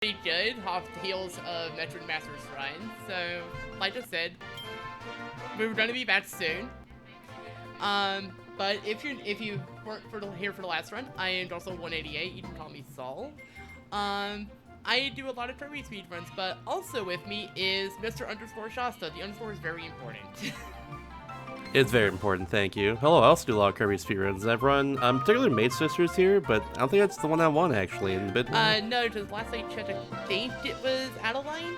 pretty good off the heels of Metroid Master's run. So, like I said, we're gonna be back soon. But if you weren't here for the last run, I am also 188. You can call me Sol. I do a lot of Kirby speedruns, but also with me is Mr. Shasta. The underscore is very important. It's very important, thank you. Hello, I also do a lot of Kirby speedruns. I've run, particularly Maid Sisters here, but I don't think that's the one I won, actually, in the bit. No, because last I checked, I think it was Adeleine.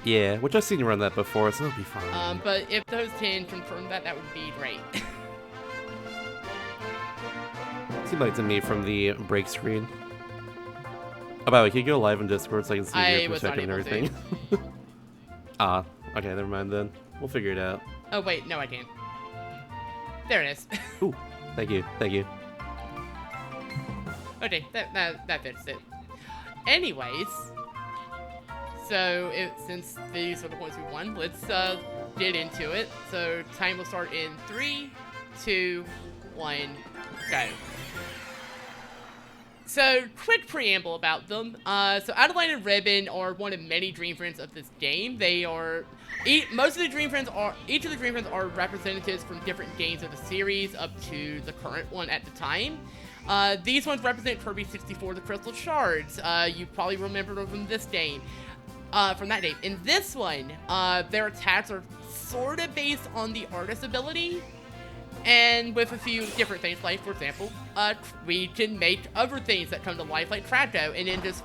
Yeah, which I've seen you run that before, so it'll be fine. But if those can confirm that, that would be great. Seemed like to me from the break screen. Oh, by the way, can you go live in Discord so I can see your perspective and everything? Ah, okay, never mind then. We'll figure it out. Oh wait, no I can't. There it is. Ooh, thank you, thank you. Okay, that fits it. Anyways, so since these are the points we won, let's get into it. So time will start in 3, 2, 1, go. So, quick preamble about them. So Adeleine and Ribbon are one of many Dream Friends of this game. They are each of the Dream Friends are representatives from different games of the series up to the current one at the time. These ones represent Kirby 64, the Crystal Shards. You probably remember them from this game, from that game. In this one, their attacks are sort of based on the artist's ability, and with a few different things, like, for example, we can make other things that come to life, like Trato, and then just,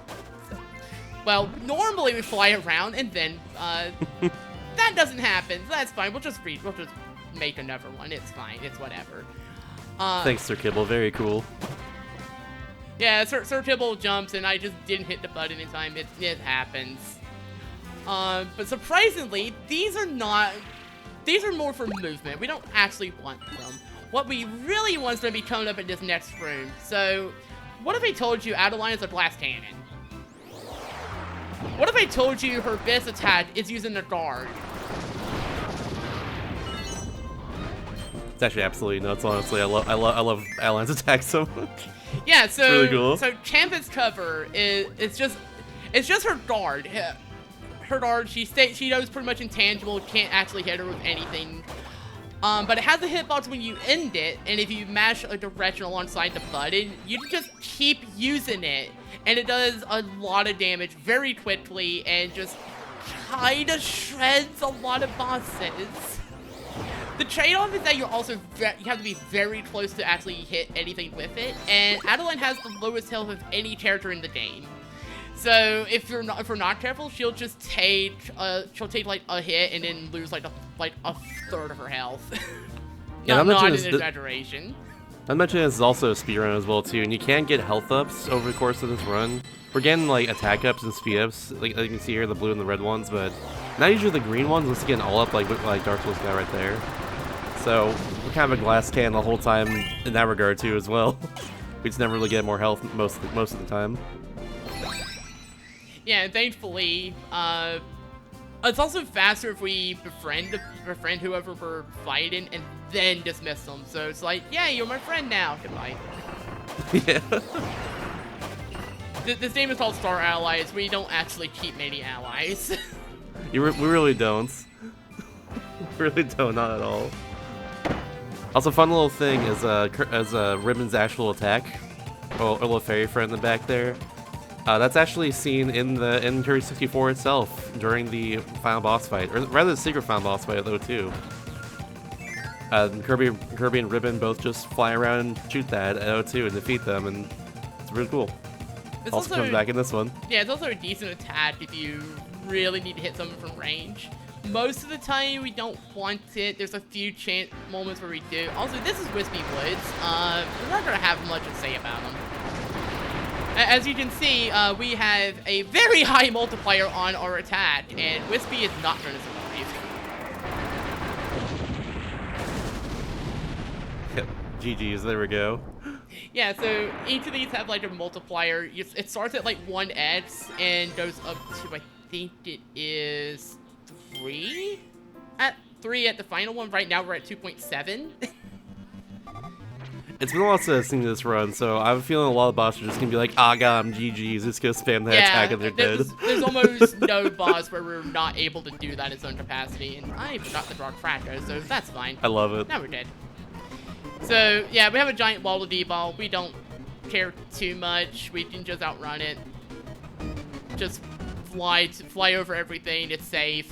well, normally we fly around, and then, that doesn't happen, so that's fine, we'll just make another one, it's fine, it's whatever. Thanks, Sir Kibble, very cool. Yeah, Sir Kibble jumps, and I just didn't hit the button in time, it happens. But surprisingly, these are more for movement. We don't actually want them. What we really want is going to be coming up in this next room. So, what if I told you Adeleine is a blast cannon? What if I told you her best attack is using the guard? It's actually absolutely nuts, honestly. I love Adeleine's attack so much. Yeah, so it's really cool. So Champion's cover it's just her guard. Her guard, she knows pretty much intangible, can't actually hit her with anything. But it has a hitbox when you end it, and if you mash a direction alongside the button, you can just keep using it, and it does a lot of damage very quickly, and just kinda shreds a lot of bosses. The trade-off is that you have to be very close to actually hit anything with it, and Adeleine has the lowest health of any character in the game. So if we're not careful, she'll just take like a hit and then lose like a third of her health. Yeah, not an exaggeration. I mentioned this is also a speedrun as well too, and you can get health ups over the course of this run. We're getting like attack ups and speed ups, like you can see here, the blue and the red ones, but not usually the green ones. Let's get all up like Dark Souls guy right there. So we're kind of a glass can the whole time in that regard too as well. We just never really get more health most of the time. Yeah, and thankfully, it's also faster if we befriend whoever we're fighting and then dismiss them. So it's like, yeah, you're my friend now. Goodbye. Yeah. This game is called Star Allies. We don't actually keep many allies. We really don't. We really don't, not at all. Also, fun little thing is Ribbon's actual attack, a little fairy friend in the back there. That's actually seen in Kirby 64 itself during the final boss fight, or rather the secret final boss fight though too. Kirby and Ribbon both just fly around and shoot that at O2 and defeat them, and it's really cool. It also comes back in this one. Yeah, it's also a decent attack if you really need to hit someone from range. Most of the time we don't want it. There's a few moments where we do. Also, this is Wispy Woods. We're not gonna have much to say about them. As you can see, we have a very high multiplier on our attack, and Wispy is not going to survive. Yep, GG's, there we go. Yeah, so each of these have like a multiplier. It starts at like 1x and goes up to, I think it is 3? At 3 at the final one. Right now we're at 2.7. It's been a while since I've seen this run, so I'm feeling a lot of bosses are just gonna be like, ah, god, I'm GG's, just gonna spam that attack and they're dead. There's almost no boss where we're not able to do that in its own capacity, and I forgot to draw Fracto, so that's fine. I love it. Now we're dead. So, yeah, we have a giant wall to deball. We don't care too much. We can just outrun it. Just fly over everything. It's safe.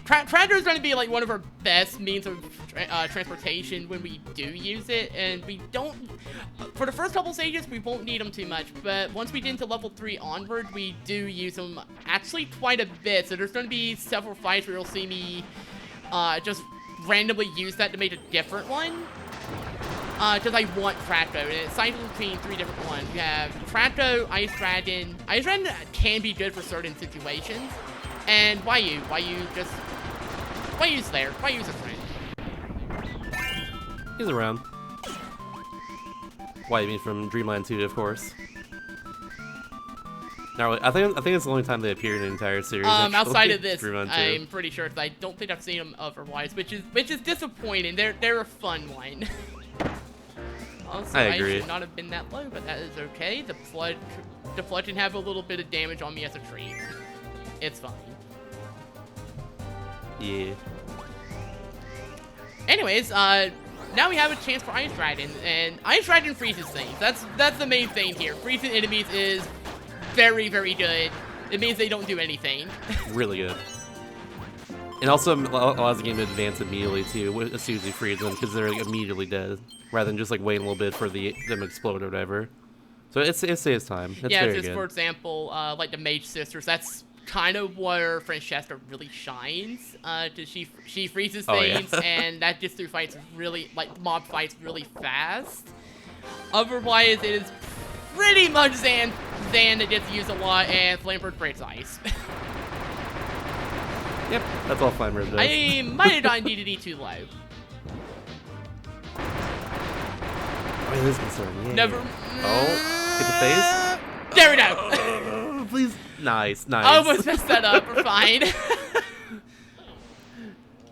Tractor is going to be like one of our best means of transportation when we do use it, and we don't. For the first couple stages, we won't need them too much, but once we get into level 3 onward, we do use them actually quite a bit. So there's going to be several fights where you'll see me just randomly use that to make a different one. Because I want Fracto, and it's cycles between 3 different ones. You have Fracto, Ice Dragon. Ice Dragon can be good for certain situations. And why use Slayer? Why use a friend? He's around. Why, you mean from Dreamland 2, of course. No, I think it's the only time they appear in the entire series. Outside of this, Dreamland 2. I'm pretty sure, because I don't think I've seen them otherwise, which is disappointing. They're a fun one. Also, I agree. I should not have been that low, but that is okay. The flood can have a little bit of damage on me as a treat. It's fine. Yeah. Anyways, now we have a chance for Ice Dragon, and Ice Dragon freezes things. That's the main thing here. Freezing enemies is very, very good. It means they don't do anything. Really good. And also allows the game to advance immediately too, as soon as you freeze them, because they're like, immediately dead, rather than just like waiting a little bit for them to explode or whatever. So it saves time. It's yeah, very just good. For example, like the Mage Sisters, that's kind of where Francesca really shines. Cause she freezes things, and that gets through fights really, like mob fights really fast. Otherwise, it is pretty much Zan that gets used a lot, and Flamebird breaks ice. Yep, that's all Flamebird does. I might have gotten DDD too low. Oh, it is concerning. Yeah. Never. Oh, hit the face. There we go. Please. Nice. I almost messed that up. We're fine.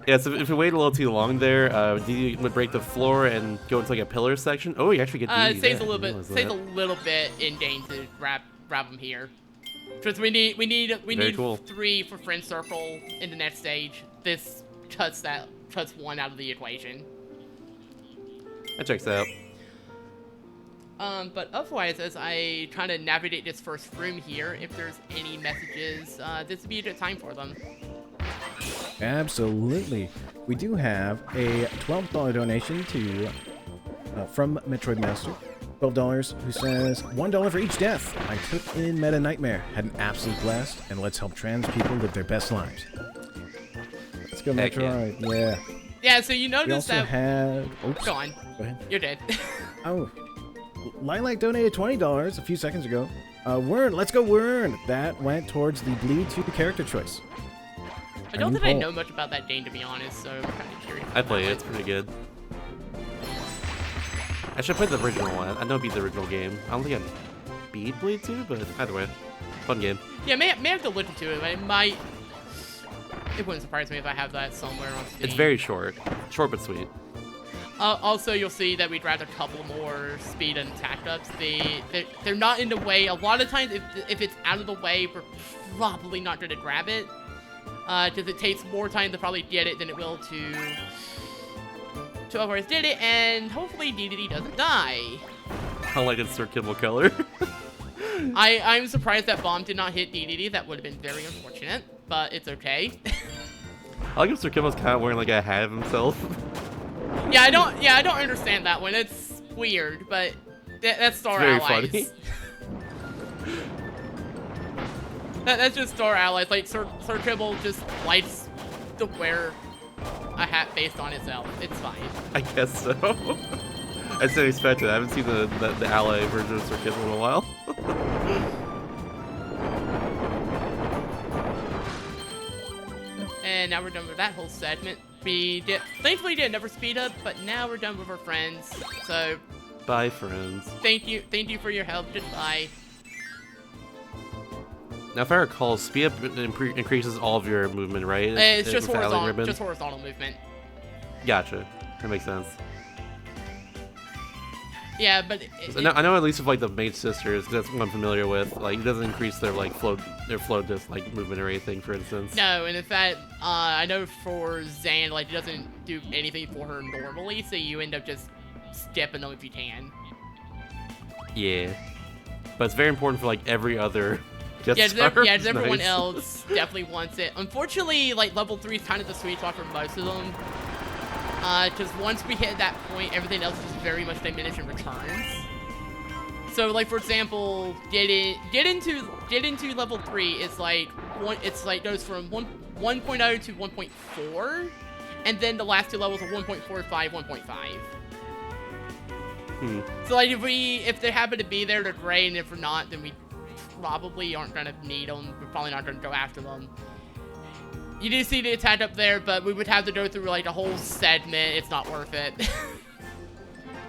Yeah, so if we wait a little too long there, DD would break the floor and go into like a pillar section. Oh, you actually get DD. It saves a little bit in game to grab them here. Because we need cool. 3 for Friend Circle in the next stage. This cuts 1 out of the equation. That checks out. But otherwise, as I try to navigate this first room here, if there's any messages, this would be a good time for them. Absolutely. We do have a $12 donation to from Metroid Master. $12 who says, $1 for each death. I took in Meta Nightmare, had an absolute blast, and let's help trans people live their best lives. Let's go, Metroid. Yeah. Yeah, so you notice we also that... had... Oops. Go on. Go ahead. You're dead. Oh. Lilac donated $20 a few seconds ago. Wern, let's go Wern. That went towards the Blue 2 character choice. I don't think I know much about that game, to be honest, so I'm kind of curious. I play it. It's pretty good. I should play the original one. I know beat the original game. I don't think I beat Blade 2, but either way, fun game. Yeah, may have to listen to it. It wouldn't surprise me if I have that somewhere on Steam. It's very short. Short but sweet. Also, you'll see that we grabbed a couple more speed and attack ups. They're not in the way. A lot of times, if it's out of the way, we're probably not going to grab it. Because it takes more time to probably get it than it will to otherwise did it, and hopefully DDD doesn't die. I like its Kimmel color. I'm surprised that bomb did not hit DDD. That would have been very unfortunate, but it's okay. I like if Sir Kimmel's kind of wearing like a hat of himself. Yeah, I don't understand that one. It's weird, but that's Star Allies. Funny. That's just Star Allies. Like Sir Kimmel just likes to wear a hat based on itself. It's fine. I guess so. I didn't expect it. I haven't seen the ally version of Sir Kimmel in a while. And now we're done with that whole segment. Thankfully did never speed up, but now we're done with our friends. So bye, friends. Thank you for your help. Goodbye. Now, if I recall, speed up increases all of your movement, right? It's just horizontal movement. Gotcha. That makes sense. Yeah, but I know at least with like the Mage Sisters, that's what I'm familiar with. Like it doesn't increase their like flow disc like movement or anything, for instance. no, and in fact, I know for Zan, like it doesn't do anything for her normally, so you end up just stepping them if you can. Yeah, but it's very important for like every other. Just everyone else definitely wants it. Unfortunately, like level 3 is kind of the sweet spot for most of them. Because once we hit that point, everything else is very much diminished in returns. So, like for example, get into level 3. It's like goes from 1.0 to 1.4, and then the last 2 levels are 1.45, 1.5. So like if they happen to be there, they're great, and if we're not, then we probably aren't gonna need them. We're probably not gonna go after them. You do see the attack up there, but we would have to go through like a whole segment. It's not worth it.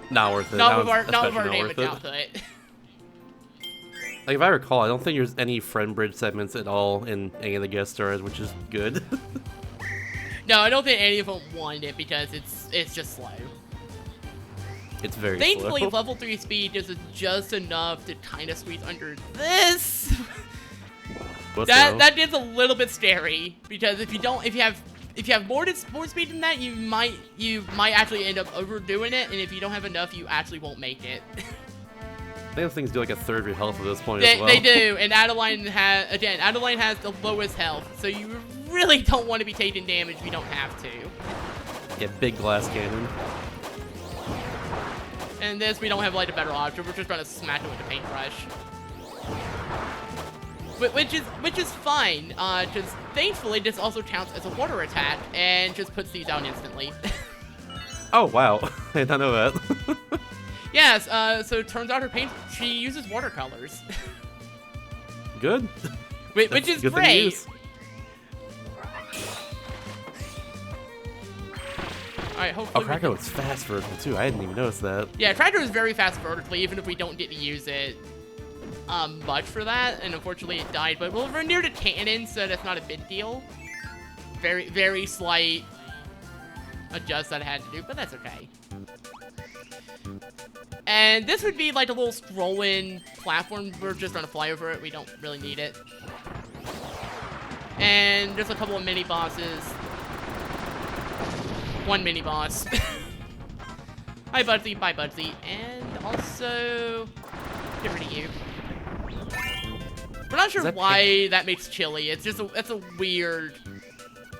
Not worth it. Not with our damage output. Like if I recall, I don't think there's any friend bridge segments at all in any of the guest stars, which is good. No, I don't think any of them want it because it's just slow. It's very Thankfully, slow. level 3 speed is just enough to kind of squeeze under this. That is a little bit scary because if you have more speed than that, you might actually end up overdoing it, and if you don't have enough, you actually won't make it. I think those things do like a third of your health at this point as well. They do, and Adeleine has the lowest health, so you really don't want to be taking damage if you don't have to. Yeah, big glass cannon. And this, we don't have like a better option. We're just trying to smack it with a paintbrush. Which is fine, because thankfully this also counts as a water attack and just puts these down instantly. Oh wow, I did not know that. Yes, so it turns out she uses watercolors. Good. Which is great. Alright, hopefully. Oh, Krakow was fast vertical too. I didn't even notice that. Yeah, Krakow is very fast vertically, even if we don't get to use it much for that, and unfortunately it died. But we're near the cannon, so that's not a big deal. Very, very slight adjust that I had to do, but that's okay. And this would be like a little scrolling platform. We're just trying to fly over it. We don't really need it. And there's a couple of mini bosses. One mini boss. Hi, Budsy. Bye, Budsy. And also, get rid of you. We're not sure why that makes chili. It's just that's a weird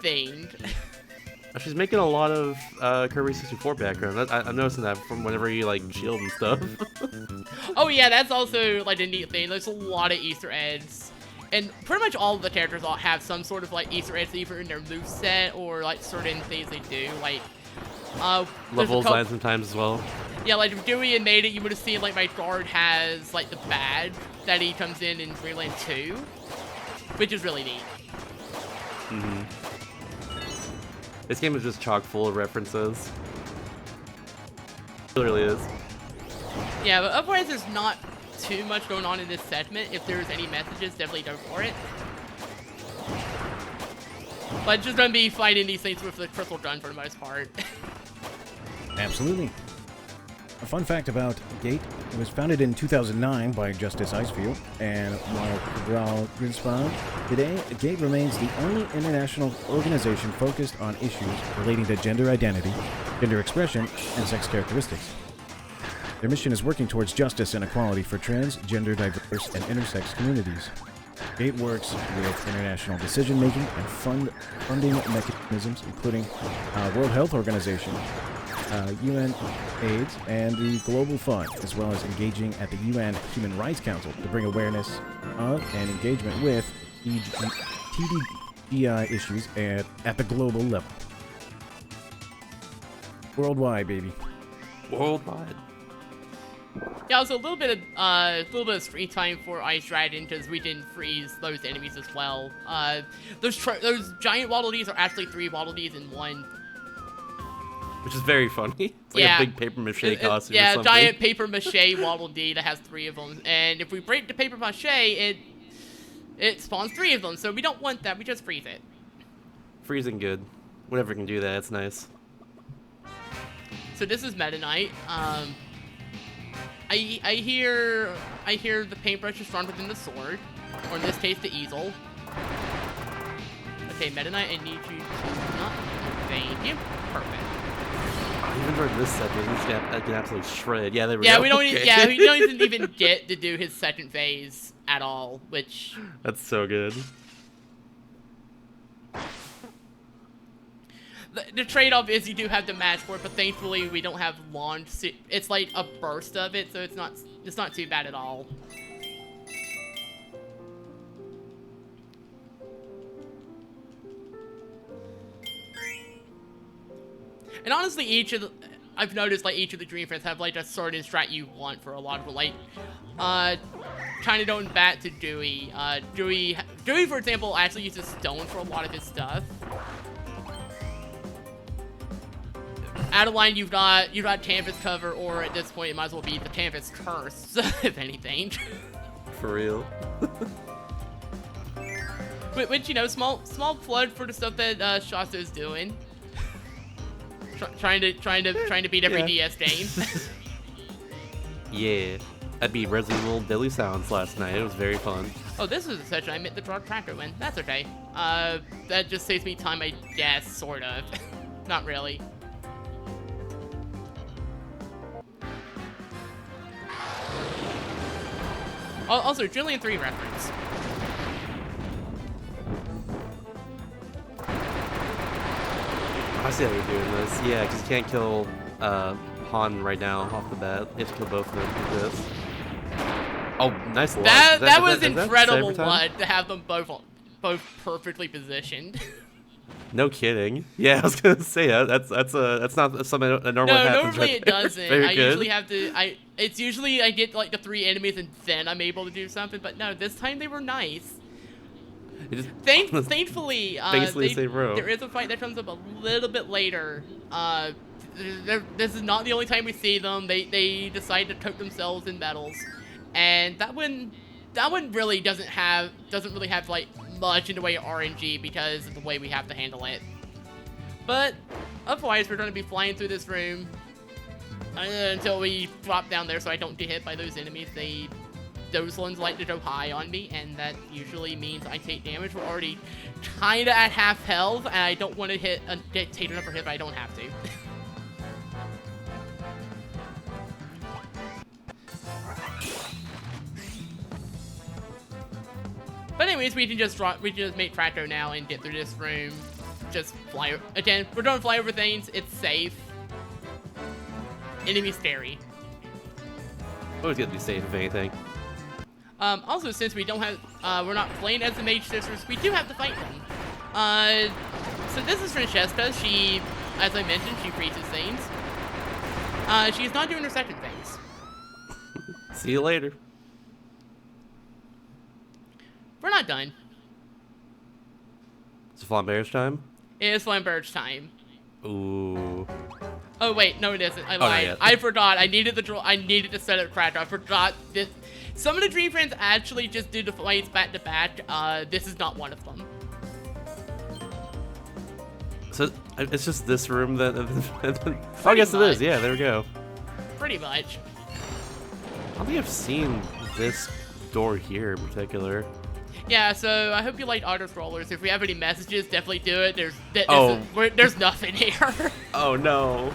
thing. She's making a lot of Kirby 64 background. I'm noticing that from whenever you like shield and stuff. Oh yeah, that's also like a neat thing. There's a lot of Easter eggs. And pretty much all of the characters all have some sort of like Easter eggs either in their moveset or like certain things they do. Like level design sometimes as well. Yeah, like if Dewey and made it, you would have seen like my guard has like the badge that he comes in Dreamland 2, which is really neat. This game is just chock full of references. It really is. Yeah, but otherwise there's not too much going on in this segment. If there's any messages, definitely go for it. But just gonna be fighting these things with the crystal gun for the most part. Absolutely. A fun fact about Gate: it was founded in 2009 by Justice Icefield, and while Cabral Grinspawn, today Gate remains the only international organization focused on issues relating to gender identity, gender expression, and sex characteristics. Their mission is working towards justice and equality for trans, gender diverse, and intersex communities. Gate works with international decision-making and funding mechanisms, including World Health Organization, UN AIDS, and the Global Fund, as well as engaging at the UN Human Rights Council to bring awareness of and engagement with TGDI issues at the global level. Worldwide, baby. Worldwide. Yeah, also a little bit of screen time for Ice Dragon because we didn't freeze those enemies as well. Those giant Waddle Dees are actually 3 Waddle Dees in one. Which is very funny. It's like a big paper mache costume or something. Giant paper mache Waddle Dee that has 3 of them. And if we break the paper mache, it spawns 3 of them. So we don't want that. We just freeze it. Freezing good. Whatever can do that, it's nice. So this is Meta Knight. I hear the paintbrush is stronger than the sword, or in this case, the easel. Okay, Meta Knight, I need you to not. Thank you. Perfect. Even during this set, we just get absolutely shredded. Yeah, there we Yeah, go. we don't. Okay. Yeah, we don't even get to do his second phase at all, which. That's so good. The trade-off is you do have the match for it, but thankfully we don't have launch. It's like a burst of it, so it's not too bad at all. And honestly, I've noticed like each of the Dream Friends have like a certain strat you want for a lot of like, China don't bat to Dewey. Dewey, for example, actually uses stone for a lot of his stuff. Adeleine, you've got canvas cover, or at this point it might as well be the canvas curse, if anything. For real. Which, you know, small plug for the stuff that Shasta is doing. Trying to beat every DS game. Yeah, I beat Resident Evil Deadly Sounds last night. It was very fun. Oh, this was a session I meant the draw tracker win. That's okay. That just saves me time, I guess, sort of. Not really. Also, Julian 3 reference. I see how you're doing this. Yeah, because you can't kill Han right now off the bat. You have to kill both of them with this. Oh, nice launch. That was incredible to have them both perfectly positioned. No kidding. Yeah, I was gonna say that's not something that normally happens. No, normally right it there. doesn't. Very I good. usually have to. It's usually I get like the 3 enemies and then I'm able to do something. But no, this time they were nice. Thankfully, there is a fight that comes up a little bit later. This is not the only time we see them. They decide to coat themselves in metals, and that one really doesn't really have like much in the way of RNG because of the way we have to handle it. But otherwise, we're going to be flying through this room until we drop down there, so I don't get hit by those enemies. Those ones like to go high on me, and that usually means I take damage. We're already kind of at half health, and I don't want to get taken up for hit, but I don't have to. But anyways, we can just make Traco now and get through this room. Just fly. Again, we're going to fly over things. It's safe. Enemy scary. Always got to be safe if anything. Also, since we don't have, we're not playing as the Mage Sisters, we do have to fight them. So this is Francesca. She, as I mentioned, she freezes things. She's not doing her second phase. See you later. We're not done. It's Flamberge time? It is Flamberge time. Ooh. Oh wait, no it isn't. I not lied. yet. I forgot. I needed to set up Cracker. I forgot this. Some of the Dream Friends actually just do the fights back to back. This is not one of them. So it's just this room that. Oh, I guess it is. Yeah, there we go. Pretty much. I don't think I've seen this door here in particular. Yeah, so I hope you like auto-scrollers. If we have any messages, definitely do it. There's nothing here. Oh no.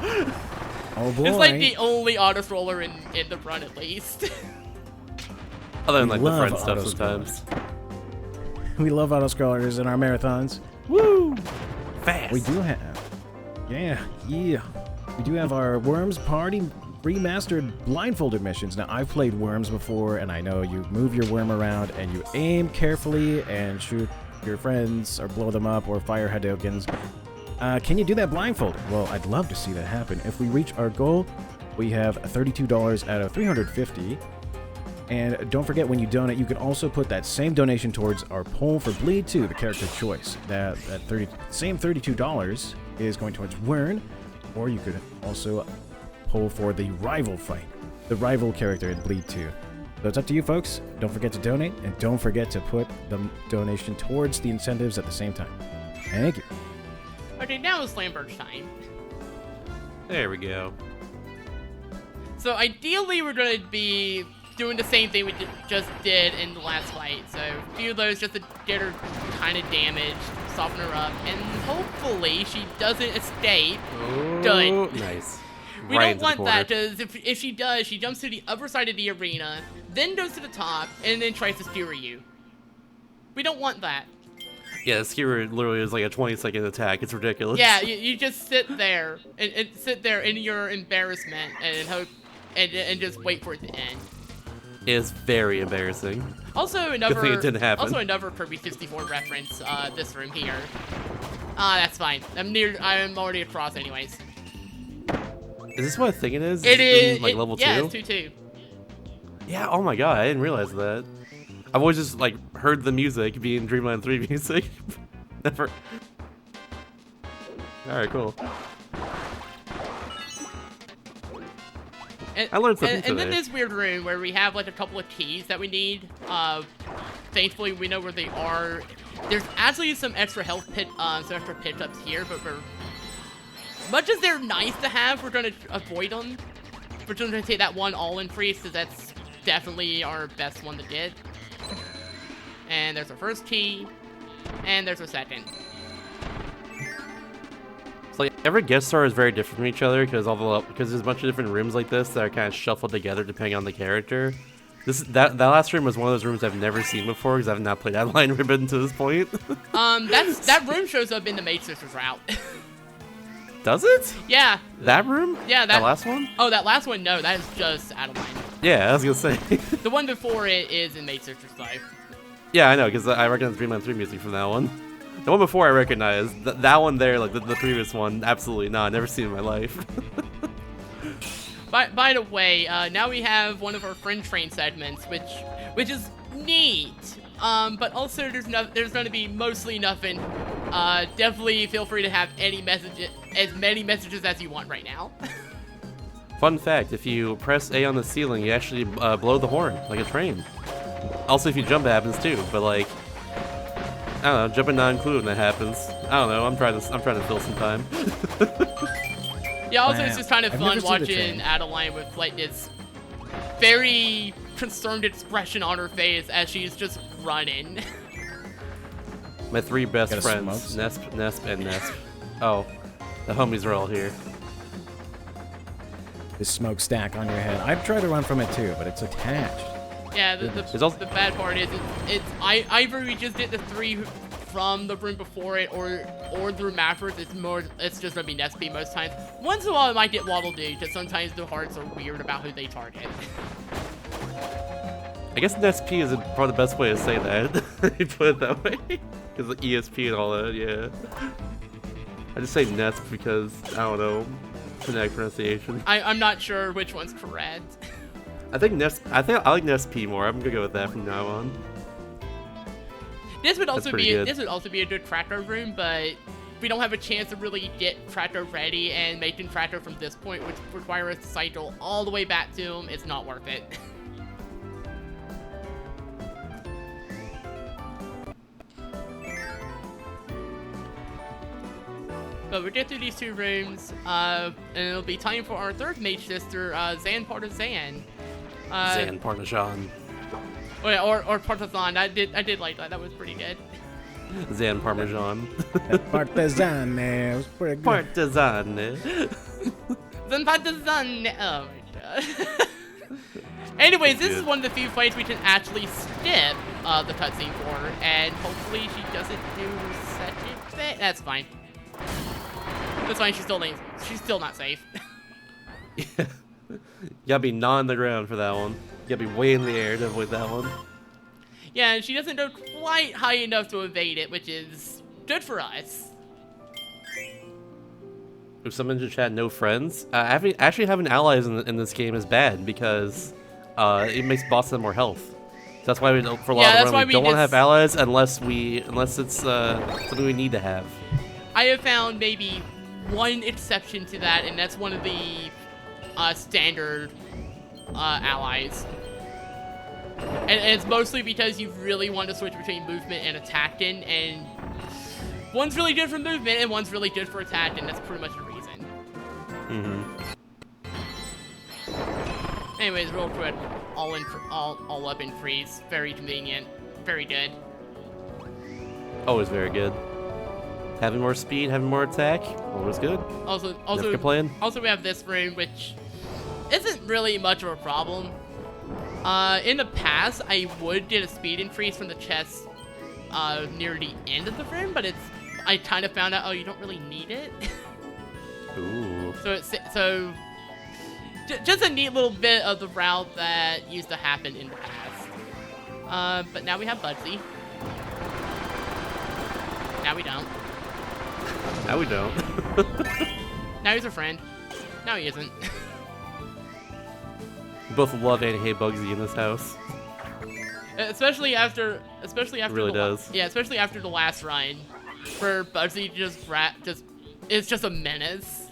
Oh boy. It's like the only auto-scroller in the run, at least. Other than like the love friend stuff sometimes. We love auto-scrollers in our marathons. Woo! Fast. We do have. Yeah. We do have our Worms Party remastered blindfolded missions. Now, I've played Worms before, and I know you move your worm around and you aim carefully and shoot your friends or blow them up or fire Hadokens. Can you do that blindfolded? Well, I'd love to see that happen. If we reach our goal, we have $32 out of $350. And don't forget, when you donate, you can also put that same donation towards our poll for Bleed 2, the character choice. That same $32 is going towards Wern, or you could also poll for the rival fight, the rival character in Bleed 2. So it's up to you, folks. Don't forget to donate, and don't forget to put the donation towards the incentives at the same time. Thank you. Okay, now it's Lambert's time. There we go. So ideally, we're going to be doing the same thing we just did in the last fight. So a few of those just to get her kind of damaged, soften her up, and hopefully she doesn't escape. Oh, Good. Nice. We Right don't into the want corner. that, because if she does, she jumps to the other side of the arena, then goes to the top, and then tries to skewer you. We don't want that. Yeah, the skewer literally is like a 20-second attack. It's ridiculous. Yeah, you just sit there and sit there in your embarrassment and hope and just wait for it to end. It is very embarrassing. Also Good thing it didn't happen. Also another Kirby 64 reference. This room here. That's fine. I'm already across anyways. Is this what I think it is? It is. Like level 2? Yeah, it's 2-2. Yeah, oh my god, I didn't realize that. I've always just like heard the music being Dreamland 3 music. Never. Alright, cool. I learned something and then today. this weird room where we have like a couple of keys that we need. Thankfully we know where they are. There's actually some extra health some extra pickups here, but much as they're nice to have, we're gonna avoid them. We're just gonna take that one all-in freeze, because that's definitely our best one to get. And there's our first key, and there's our second. So like every guest star is very different from each other because there's a bunch of different rooms like this that are kind of shuffled together depending on the character. That last room was one of those rooms I've never seen before because I've not played Adeleine Ribbon to this point. That room shows up in the Maid Sisters route. Does it? Yeah. That room? Yeah, that last one? Oh, that last one? No, that is just Adeleine. Yeah, I was gonna say. The one before it is in Maid Sisters though. Yeah, I know, because I recognize Dreamland 3 music from that one. The one before I recognized, that one there, like the previous one, absolutely not. Never seen in my life. By the way, now we have one of our friend train segments, which is neat. But also there's going to be mostly nothing. Definitely feel free to have as many messages as you want right now. Fun fact, if you press A on the ceiling, you actually blow the horn, like a train. Also, if you jump, it happens too, but like, I don't know, jumping not included when that happens. I don't know, I'm trying to fill some time. Yeah, also it's just kind of I've fun never seen the watching train. Adeleine with like this very concerned expression on her face as she's just running. My 3 best Got a friends, smoke? Nesp, and Nesp. Oh, the homies are all here. This smokestack on your head. I've tried to run from it too, but it's attached. Yeah, the bad part is either we just did the 3 from the room before it, or the room afterwards. It's just gonna be Nesp most times. Once in a while, it might get Waddle Doo, because sometimes the hearts are weird about who they target. I guess Nesp is probably the best way to say that. You put it that way. Because the ESP and all that, yeah. I just say Nesp because, I don't know, phonetic pronunciation. I'm not sure which one's correct. I like Nesp more. I'm gonna go with that from now on. This would also pretty be good. a good Kratos room, but we don't have a chance to really get Kratos ready, and making Kratos from this point would require us to cycle all the way back to him. It's not worth it. But we'll get through these 2 rooms, and it'll be time for our 3rd mage sister, Zan Partisan. Zan Parmesan. Or Partisan. I did like that. That was pretty good. Zan Parmesan. Partisan, it was pretty good. Partisan. Zan Partisan. Oh my god. Anyways, this is one of the few fights we can actually skip the cutscene for, and hopefully she doesn't do such a thing. That's fine. That's fine. She's still not safe. Yeah. You gotta be not on the ground for that one. You gotta be way in the air to avoid that one. Yeah, and she doesn't go quite high enough to evade it, which is good for us. If someone in the chat, no friends. Actually having allies in this game is bad because it makes bosses have more health. So that's why for a lot of the run we don't want to have allies unless it's something we need to have. I have found maybe one exception to that, and that's one of the standard allies. And it's mostly because you really want to switch between movement and attacking, and one's really good for movement and one's really good for attacking. That's pretty much the reason. Mm-hmm. Anyways, real quick, all up in freeze. Very convenient. Very good. Always very good. Having more speed, having more attack, always good. Also, Never complain. Also, we have this room, which isn't really much of a problem. In the past, I would get a speed increase from the chest near the end of the room, but I kind of found out, oh, you don't really need it. Ooh. So just a neat little bit of the route that used to happen in the past. But now we have Bugsy. Now we don't. Now we don't. Now he's a friend. Now he isn't. We both love and hate Bugsy in this house. Especially after It really does. Yeah, especially after the last run, where Bugsy is just a menace.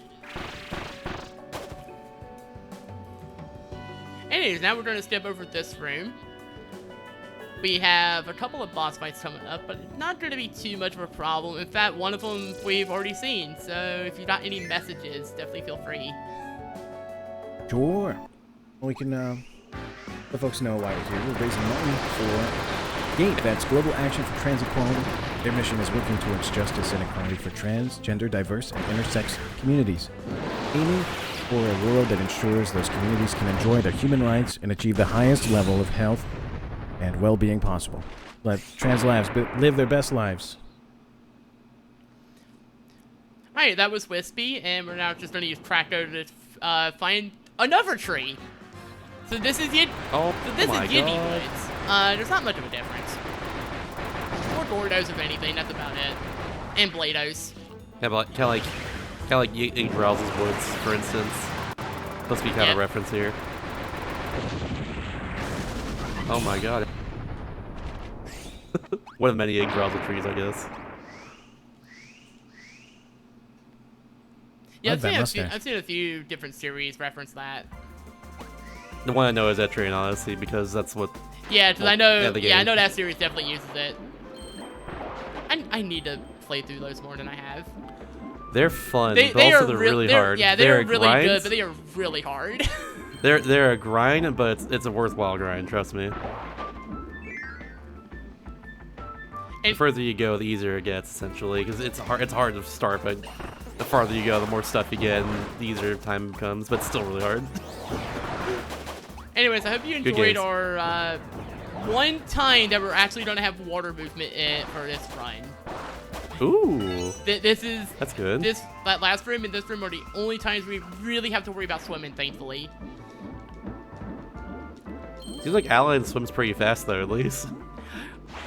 Anyways, now we're going to step over this room. We have a couple of boss fights coming up, but it's not going to be too much of a problem. In fact, one of them we've already seen, so if you got any messages, definitely feel free. Sure. We can let folks know why we're here. We're raising money for GATE, that's Global Action for Trans Equality. Their mission is working towards justice and equality for trans, gender, diverse, and intersex communities, aiming for a world that ensures those communities can enjoy their human rights and achieve the highest level of health and well-being possible. Let trans lives live their best lives. Alright, that was Wispy, and we're now just going to use Kracko to find another tree. So this is Yiddy Woods. There's not much of a difference. Or Gordos, if anything, that's about it. And Blados. Yeah, but kind of like Yggdrasil's Woods, for instance. Must be kind of a reference here. Oh my god. One of many Yggdrasil trees, I guess. Yeah, I've seen a few different series reference that. The one I know is that train, honestly, because that's what. Yeah, because I know that series definitely uses it. I need to play through those more than I have. They're fun, but also they're really hard. Yeah, they're really good, but they are really hard. They're a grind, but it's a worthwhile grind. Trust me. The further you go, the easier it gets, essentially, because it's hard to start, but the farther you go, the more stuff you get, and the easier time becomes. But it's still really hard. Anyways, I hope you enjoyed our one time that we're actually going to have water movement for this run. Ooh. That's good. That last room and this room are the only times we really have to worry about swimming, thankfully. Seems like Adeleine swims pretty fast, though, at least.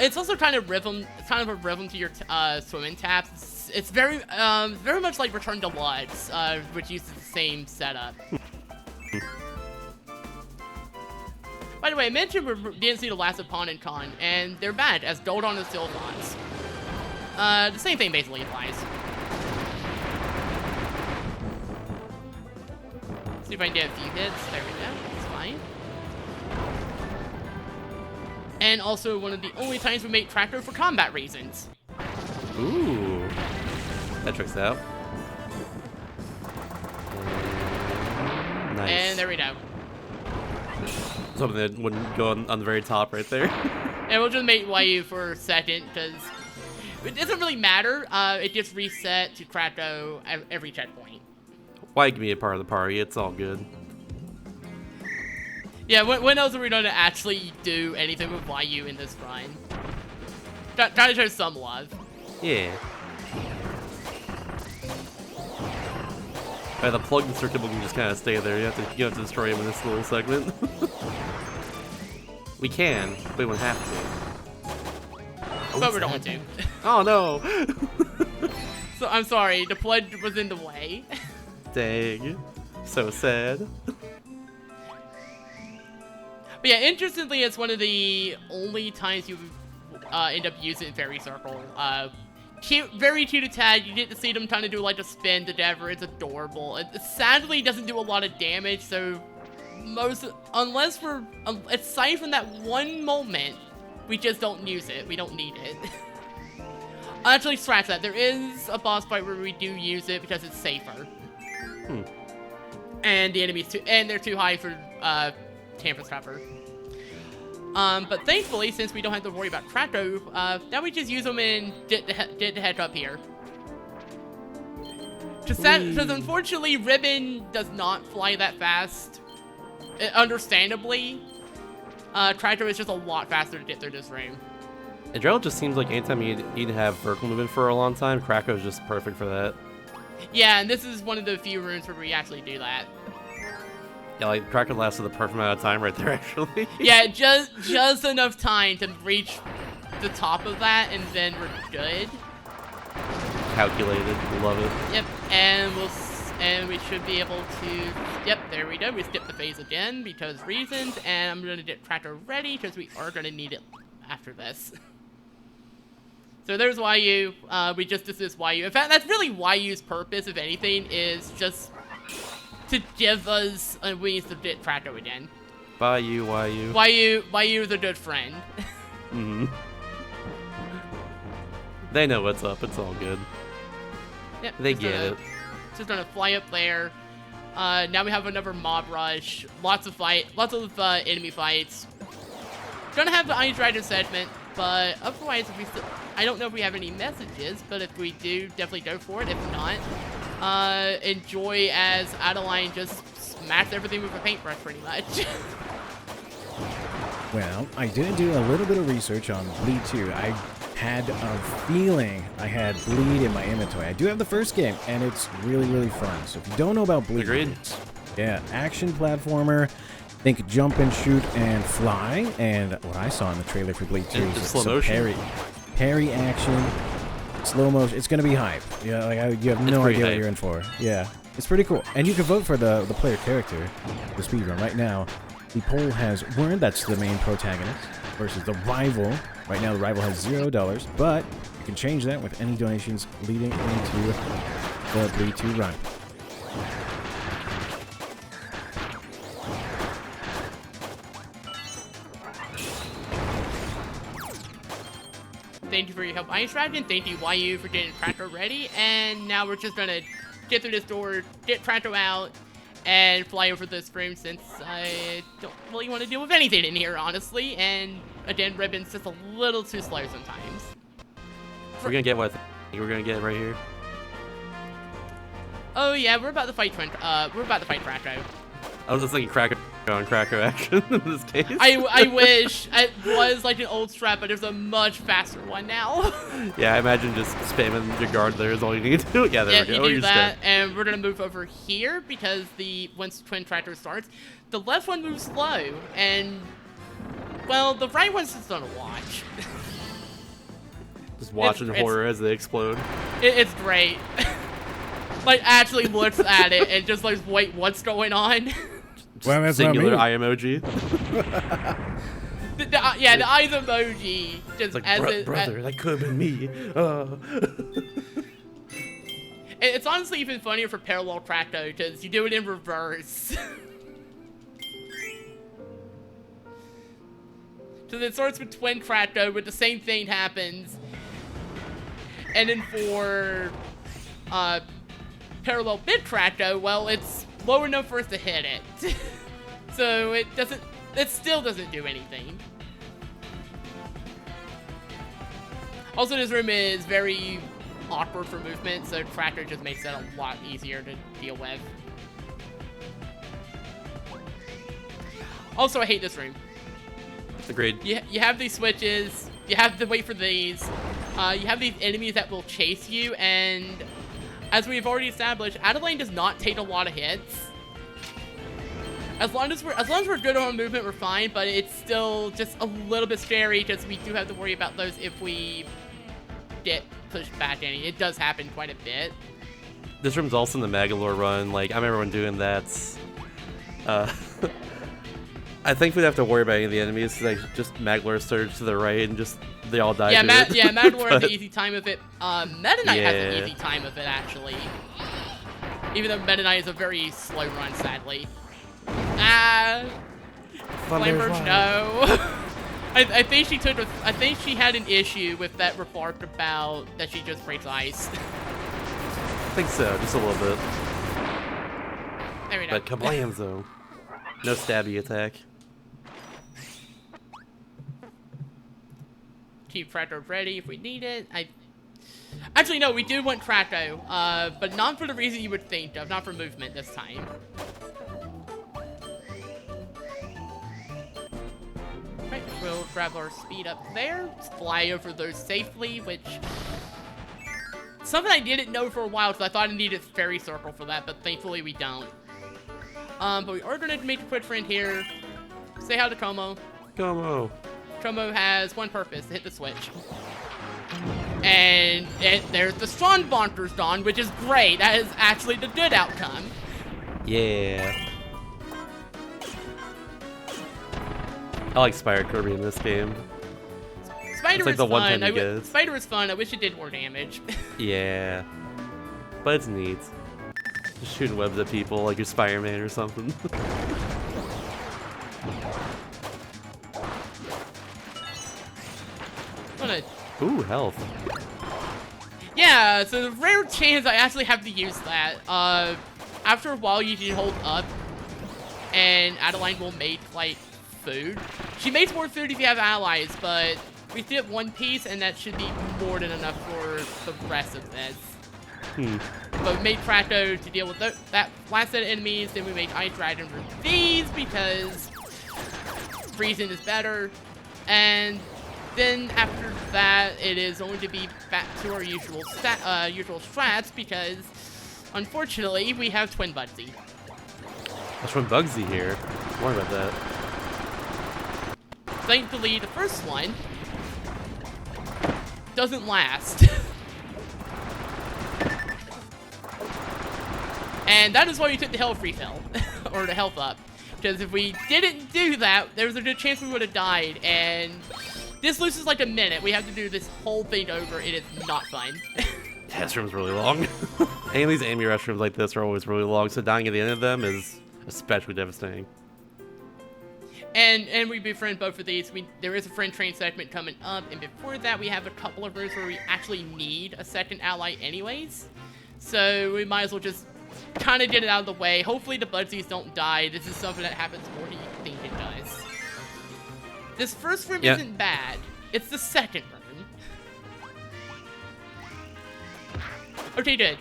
It's also kind of rhythm. It's kind of a rhythm to your swimming taps. It's very much like Return to Lodge, which uses the same setup. By the way, I mentioned we didn't see the last of Pon and Con, and they're bad as Doldon and Sylphons. The same thing basically applies. See if I can get a few hits. There we go. That's fine. And also one of the only times we make Kracko for combat reasons. Ooh. That checks out. Nice. And there we go. Something that wouldn't go on the very top right there. And we'll just make Wayu for a second, because it doesn't really matter. It gets reset to Kracko at every checkpoint. Why give me a part of the party? It's all good. Yeah, when else are we going to actually do anything with Wayu in this run? Try to show some love. Yeah. The plug and circuit can just kind of stay there. You have to destroy him in this little segment. We can, but we wouldn't have to. But we don't want to. Oh no! So I'm sorry, the plug was in the way. Dang. So sad. But yeah, interestingly, it's one of the only times you end up using Fairy Circle. Cute, very cute attack. You get to see them trying to do like a spin to Dever. It's adorable. It sadly doesn't do a lot of damage, so aside from that one moment, we just don't use it. We don't need it. Actually, scratch that. There is a boss fight where we do use it because it's safer. And the enemies they're too high for Tampa Trapper. But thankfully, since we don't have to worry about Krakow, now we just use them in get the head up here. Because unfortunately, Ribbon does not fly that fast. Understandably, Krakow is just a lot faster to get through this room. Adele just seems like anytime you'd have vertical movement for a long time, Krakow is just perfect for that. Yeah, and this is one of the few rooms where we actually do that. Yeah, like Krakow lasted the perfect amount of time right there, actually. Yeah, just enough time to reach the top of that, and then we're good. Calculated, love it. Yep, and we should be able to. Yep, there we go. We skipped the phase again because reasons, and I'm gonna get Krakow ready because we are gonna need it after this. So there's YU. We just dismissed YU. In fact, that's really YU's purpose, if anything, is just to give us a means to get Krakow again. Bye, YU. YU is a good friend. Mm-hmm. They know what's up. It's all good. Yep, They get it. Just gonna fly up there. Now we have another mob rush. Lots of enemy fights. Gonna have the Ice Rider segment, but otherwise, I don't know if we have any messages, but if we do, definitely go for it. If not, enjoy as Adeleine just smacks everything with a paintbrush, pretty much. Well, I did do a little bit of research on Bleed 2. I had a feeling I had Bleed in my inventory. I do have the first game, and it's really, really fun. So if you don't know about Bleed, Agreed. Yeah, action platformer. Think jump and shoot and fly. And what I saw in the trailer for Bleed 2 is slow some motion. parry action, slow motion. It's gonna be hype. Yeah, like you have no idea what you're in for. Yeah, it's pretty cool. And you can vote for the player character, the speedrun. Right now, the poll has Wern, that's the main protagonist, versus the rival. Right now, the rival has $0, but you can change that with any donations leading into the Bleed 2 run. Thank you for your help, Ice Dragon. Thank you, YU, for getting Krakow ready. And now we're just gonna get through this door, get Krakow out, and fly over this room since I don't really want to deal with anything in here, honestly. And again, Ribbon's just a little too slow sometimes. We're gonna get what we're gonna get right here. Oh yeah, we're about to fight Krakow. I was just thinking Krakow on Krakow action in this case. I wish it was like an old strat, but there's a much faster one now. Yeah, I imagine just spamming your guard there is all you need to do. Yeah, there we go. You do that, and we're gonna move over here because once Twin Tractor starts, the left one moves slow, and well, the right one's just gonna watch. Just watching horror as they explode. It's great. Like actually looks at it and just like, wait, what's going on? Well, that's singular not me. eye emoji. the eyes emoji. Just It's like, as brother, that could have been me. It's honestly even funnier for parallel Krakow because you do it in reverse. So it starts with Twin Krakow, but the same thing happens. And then for parallel bit Krakow, well, it's low enough for us to hit it. So it still doesn't do anything. Also, this room is very awkward for movement, so Krakow just makes that a lot easier to deal with. Also, I hate this room. Agreed. You have these switches, you have to wait for these, you have these enemies that will chase you, and as we've already established, Adeleine does not take a lot of hits. As long as we're good on movement, we're fine, but it's still just a little bit scary because we do have to worry about those if we get pushed back any. It does happen quite a bit. This room's also in the Magalore run. Like, I remember when doing that. I think we'd have to worry about any of the enemies. Like, just Magalore surge to the right and just they all die. Magalore has an easy time of it. Meta Knight has an easy time of it, actually. Even though Meta Knight is a very slow run, sadly. Flamberge, no. I think she had an issue with that remark about that she just breaks ice. I think so, just a little bit. There we go. But kablam though. No stabby attack. keep Tracto ready if we need it. Actually, no, we do want Tracto, but not for the reason you would think of, not for movement this time. Right, we'll grab our speed up there, fly over those safely, which... Something I didn't know for a while, so I thought I needed fairy circle for that, but thankfully we don't. But we are going to make a quick friend here. Say hi to Como. Como. Como has one purpose, to hit the switch. And there's the Strong Bonkers Dawn, which is great. That is actually the good outcome. Yeah. I like Spire Kirby in this game. Spider like is the one fun. time you get. Spider is fun. I wish it did more damage. Yeah. But it's neat. Just shooting webs at people like you're Spider-Man or something. Ooh, health. Yeah, so the rare chance I actually have to use that. After a while, you can hold up, and Adeleine will make, like, food. She makes more food if you have allies, but we still have one piece, and that should be more than enough for the rest of this. But we made Tracto to deal with that last set of enemies, then we made Ice Dragon for these, because freezing is better, and then after that, it is going to be back to our usual strats, because unfortunately, we have Twin Bugsy. That's from Bugsy here. More about that. Thankfully, the first one doesn't last. And that is why we took the health refill, or the health up. Because if we didn't do that, there's a good chance we would have died, and this loses like a minute. We have to do this whole thing over. It is not fun. Yeah, this room's really long. Any of these Amy restrooms like this are always really long, so dying at the end of them is especially devastating. And we befriend both of these. There is a friend train segment coming up, and before that we have a couple of rooms where we actually need a second ally anyways. So we might as well just kind of get it out of the way. Hopefully the Budsies don't die. This is something that happens more than you think it does. This first room isn't bad. It's the second room. Okay, good.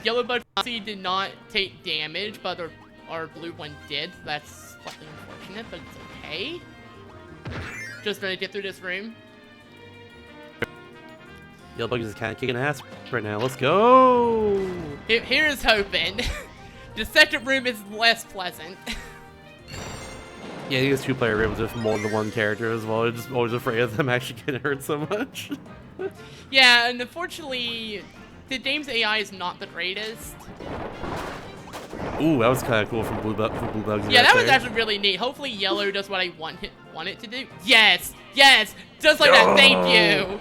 Yellow Bugsy did not take damage, but our blue one did. That's slightly unfortunate, but it's okay. Just gonna get through this room. Yellow Bugsy's kind of kicking ass right now. Let's go! Here's hoping. The second room is less pleasant. Yeah, these two-player rooms with more than one character as well. I'm just always afraid of them actually getting hurt so much. Yeah, and unfortunately, the game's AI is not the greatest. Ooh, that was kind of cool from Blue Bugsy. Yeah, that was actually really neat. Hopefully Yellow does what I want it to do. Yes! Yes! Just like that, thank you!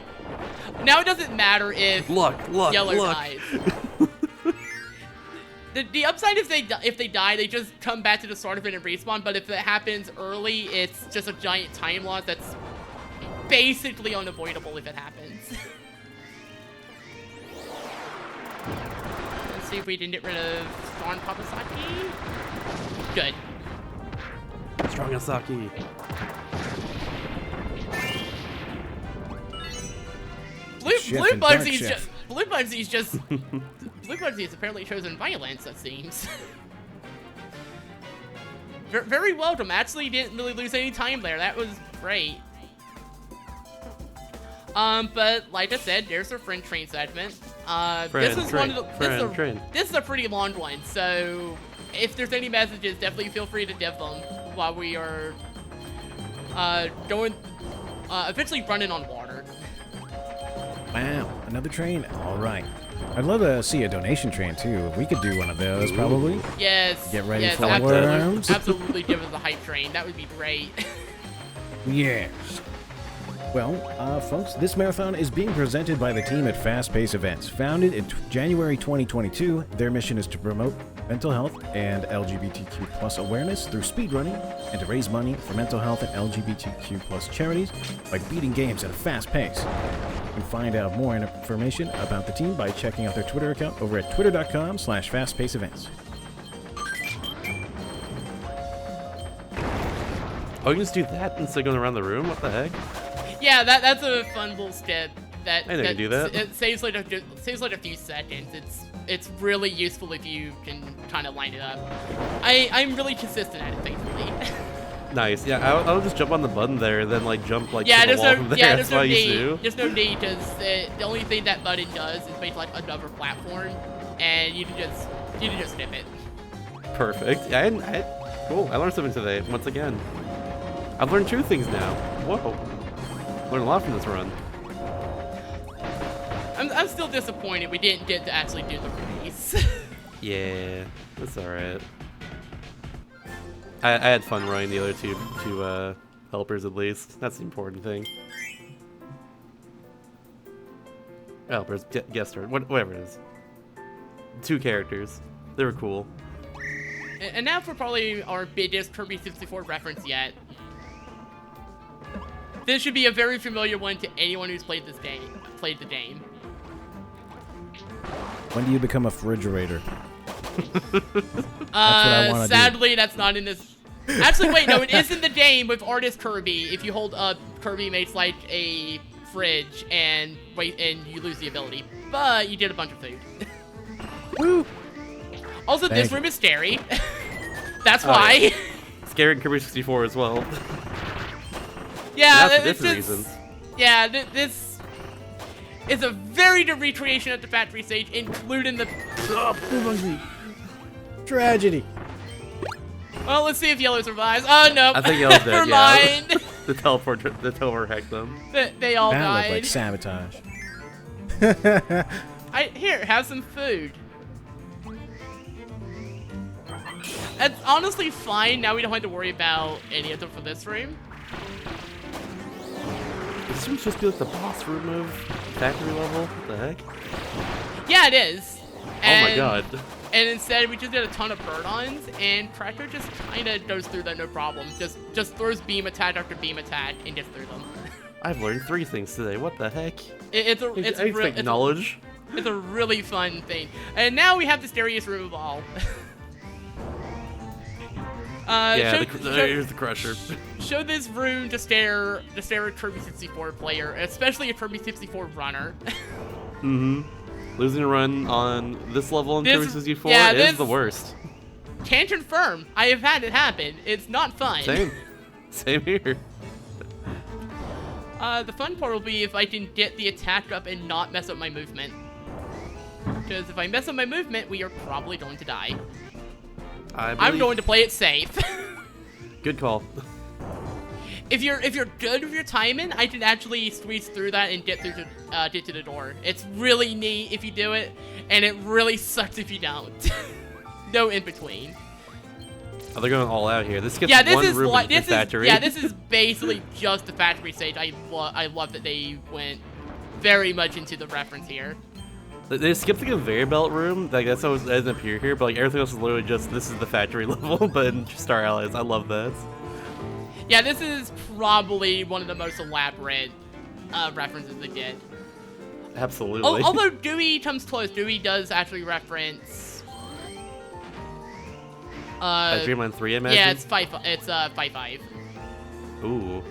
Now it doesn't matter if Yellow dies. The upside if they die, they just come back to the start of it and respawn, but if it happens early, it's just a giant time loss that's basically unavoidable if it happens. Let's see if we can get rid of Strong Papasaki. Good. Strong Asaki. Blue Bugsy's just Blue Bugsy has apparently chosen violence, it seems. Very welcome. Actually didn't really lose any time there. That was great. But like I said, there's our friend train segment. This is a pretty long one, so if there's any messages, definitely feel free to give them while we are eventually running on water. Wow, another train. All right. I'd love to see a donation train too. We could do one of those probably. Yes. Get ready for worms. Absolutely give us a hype train. That would be great. Yes. Well, folks, this marathon is being presented by the team at Fast Pace Events. Founded in January 2022, their mission is to promote mental health and LGBTQ+ awareness through speedrunning and to raise money for mental health and LGBTQ+ charities by beating games at a fast pace. You can find out more information about the team by checking out their Twitter account over at twitter.com/fastpaceevents. Oh, you can just do that instead of going around the room? What the heck? Yeah, that's a fun little step. I know you can do that. It saves like a few seconds. It's really useful if you can kind of line it up. I'm really consistent at it, thankfully. Nice. Yeah, I'll just jump on the button there and then like jump like yeah, to the there's wall no from there. yeah, That's there's no what I used to need. do. There's no need because the only thing that button does is make like another platform, and you can just skip it. Perfect. Cool. I learned something today once again. I've learned 2 things now. Whoa. Learned a lot from this run. I'm still disappointed we didn't get to actually do the race. Yeah, that's alright. I had fun running the other two helpers at least. That's the important thing. Helpers, guest star, whatever it is. 2 characters. They were cool. And now for probably our biggest Kirby 64 reference yet. This should be a very familiar one to anyone who's played the game. When do you become a refrigerator? That's what I want to do. Sadly, that's not in this. Actually, wait, no, it is in the game with artist Kirby. If you hold up, Kirby makes like a fridge and you lose the ability. But you did a bunch of food. Woo! Also, Thank this you. room is scary. That's why. Yeah. Scary in Kirby 64 as well. Yeah, That's for it's different just, reasons. yeah, this is a very good recreation of the factory stage, including the. Tragedy. Well, let's see if Yellow survives. Oh no! I think Yellow's dead. Never Yeah. mind. the teleport hacked them. They all That looked died. like sabotage. Here, have some food. It's honestly fine. Now we don't have to worry about any of them for this room. This seems just be like the boss room of factory level. What the heck? Yeah, it is. Oh my god. And instead, we just did a ton of bird-ons, and Cracker just kind of goes through them no problem. Just throws beam attack after beam attack and gets through them. I've learned 3 things today. What the heck? It's knowledge. It's a really fun thing. And now we have the scariest room of all. Here's the crusher. Show this room to stare a Kirby 64 player, especially a Kirby 64 runner. Mm-hmm. Losing a run on this level in Kirby 64 is the worst. Can confirm. I have had it happen. It's not fun. Same here. The fun part will be if I can get the attack up and not mess up my movement. Because if I mess up my movement, we are probably going to die. I'm going to play it safe. Good call. If you're good with your timing, I can actually squeeze through that and get to the door. It's really neat if you do it, and it really sucks if you don't. No in between. Oh, they're going all out here. This gets this room in the factory. Yeah, this is basically just the factory stage. I love that they went very much into the reference here. They skipped like a conveyor belt room. Like that's how it doesn't appear here, but like everything else is literally just this is the factory level, but in Star Allies. I love that. Yeah, this is probably one of the most elaborate references they did. Absolutely. Although Dewey comes close, Dewey does actually reference. Dreamland 3, I imagine. Yeah, it's 5-5. Ooh.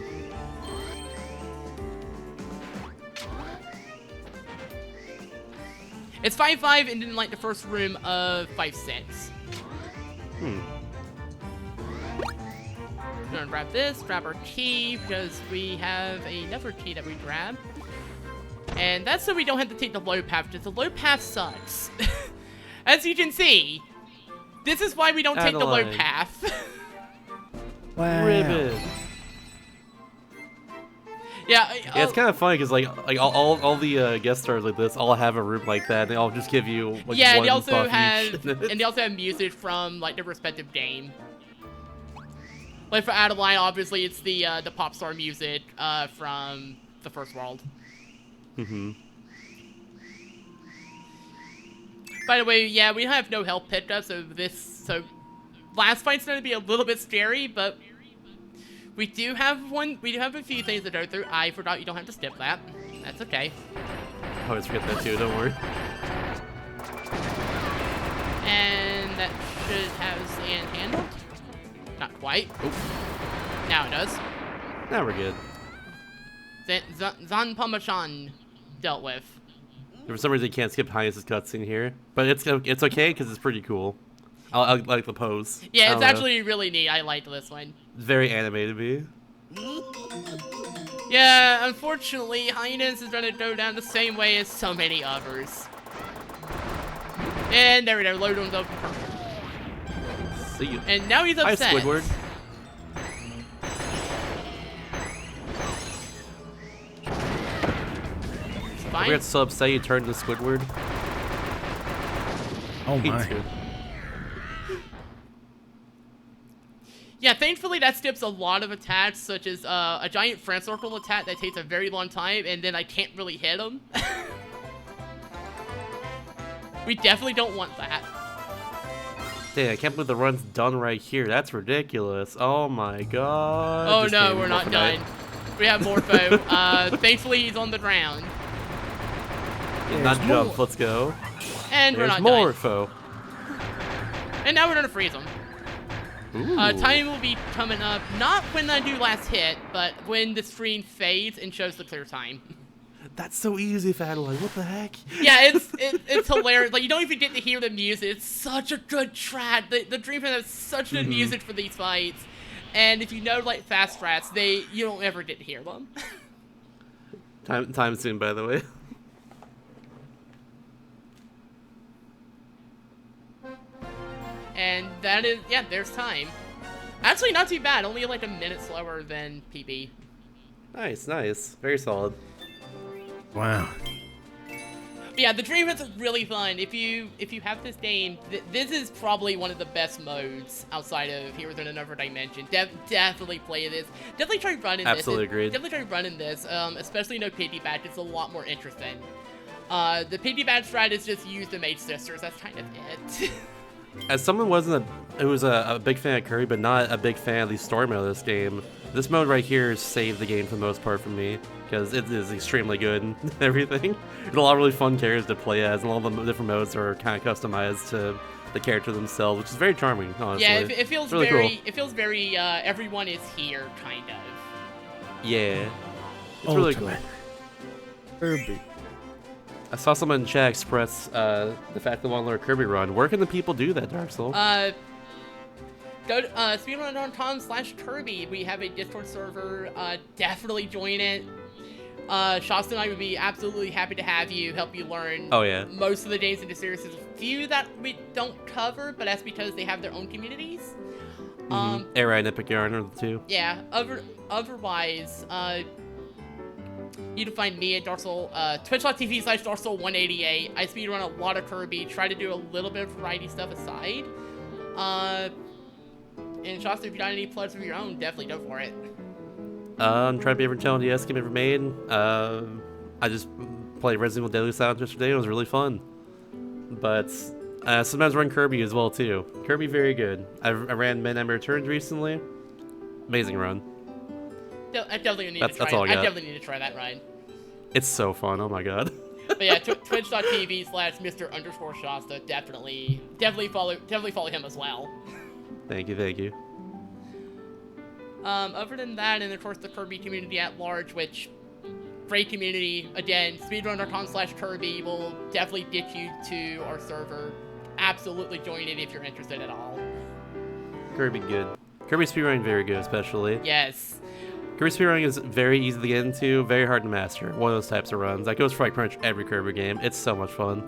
It's 5-5 and then like the first room of 5-6. We're gonna grab this, grab our key, because we have another key that we grab. And that's so we don't have to take the low path, because the low path sucks. As you can see, this is why we don't take the low Adeleine. path. Wow. Ribbon. Yeah, It's kind of funny because like all the guest stars like this all have a room like that. They all just give you like yeah, one they also buff have each. and they also have music from like their respective game. Like for Adeleine, obviously it's the pop star music from the First World. Mm-hmm. By the way, yeah, we have no health pickup, so last fight's gonna be a little bit scary, but we do have a few things to go through. I forgot you don't have to skip that. That's okay. I always forget that too. Don't worry. And that should have Sand handled. Not quite. Oop. Now it does. Now we're good. Zanpamachan dealt with. For some reason, you can't skip Highness's cutscene here, but it's okay because it's pretty cool. I like the pose. Yeah, I it's don't know. actually really neat. I like this one. It's very animated, me. Yeah, unfortunately, Highness is gonna go down the same way as so many others. And there we go, load on the. See you. And now he's Hi, upset. Squidward. Fine. We got so upset you turned to Squidward. Oh Me my. too. Yeah, thankfully that skips a lot of attacks, such as a giant friend circle attack that takes a very long time, and then I can't really hit him. We definitely don't want that. Dang, I can't believe the run's done right here. That's ridiculous. Oh my god. Oh Just no, kidding, we're not Morphodite. done. We have Morpho. Thankfully he's on the ground. Not There's jump, more. let's go. And we're There's not more done. foe. And now we're gonna freeze him. Ooh. Time will be coming up, not when I do last hit, but when the screen fades and shows the clear time. That's so easy, Adeleine. What the heck? Yeah, it's hilarious. Like, you don't even get to hear the music. It's such a good track. The Dream Fan has such good music for these fights. And if you know, like, fast strats, you don't ever get to hear them. Time soon, by the way. And that is, yeah, there's time. Actually, not too bad. Only like a minute slower than PB. Nice, nice. Very solid. Wow. But yeah, the Dream Fan's really fun. If you have this game, this is probably one of the best modes outside of Heroes in Another Dimension. Definitely play this. Definitely try running this. Absolutely agreed. Definitely try running this. Especially no piggy badge. It's a lot more interesting. The piggy badge strat is just use the Mage Sisters. That's kind of it. As someone who was a big fan of Kirby, but not a big fan of the story mode of this game, this mode right here saved the game for the most part for me, because it is extremely good and everything. There's a lot of really fun characters to play as, and all the different modes are kind of customized to the character themselves, which is very charming, honestly. Yeah, it feels really very, cool. it feels very, everyone is here, kind of. Yeah. It's really cool. Ultimate Kirby. I saw someone in chat express the fact they want to learn Kirby run. Where can the people do that, Dark Soul? Go to speedrun.com/Kirby. We have a Discord server. Definitely join it. Shasta and I would be absolutely happy to have you, help you learn Oh, yeah. most of the games in the series. There's a few that we don't cover, but that's because they have their own communities. Era and Epic Yarn are the two. Yeah, otherwise, you can find me at Darksol, twitch.tv/Darksol188. I speedrun a lot of Kirby, try to do a little bit of variety stuff aside. And Shasta, if you got any plugs of your own, definitely go for it. I'm trying to be every challenge DS game ever made. I just played Resident Evil Deadly Silence yesterday. It was really fun. But sometimes run Kirby as well too. Kirby very good. I ran Midnight Returns recently. Amazing run. I definitely need That's to try all I it. I got. definitely need to try that ride. It's so fun. Oh my god. But yeah, twitch.tv/Mr_Shasta. Definitely follow him as well. Thank you, thank you. Other than that, and of course the Kirby community at large, which great community. Again, speedrun.com/Kirby will definitely get you to our server. Absolutely join it if you're interested at all. Kirby good. Kirby speedrunning very good, especially. Yes. Kirby speedrunning is very easy to get into, very hard to master. One of those types of runs. That goes for like pretty much every Kirby game. It's so much fun.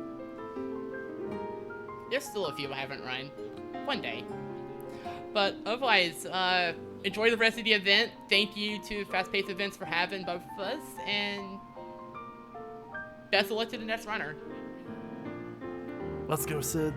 There's still a few I haven't run. One day. But otherwise, enjoy the rest of the event. Thank you to Fast Paced Events for having both of us, and best of luck to the next runner. Let's go, Sid.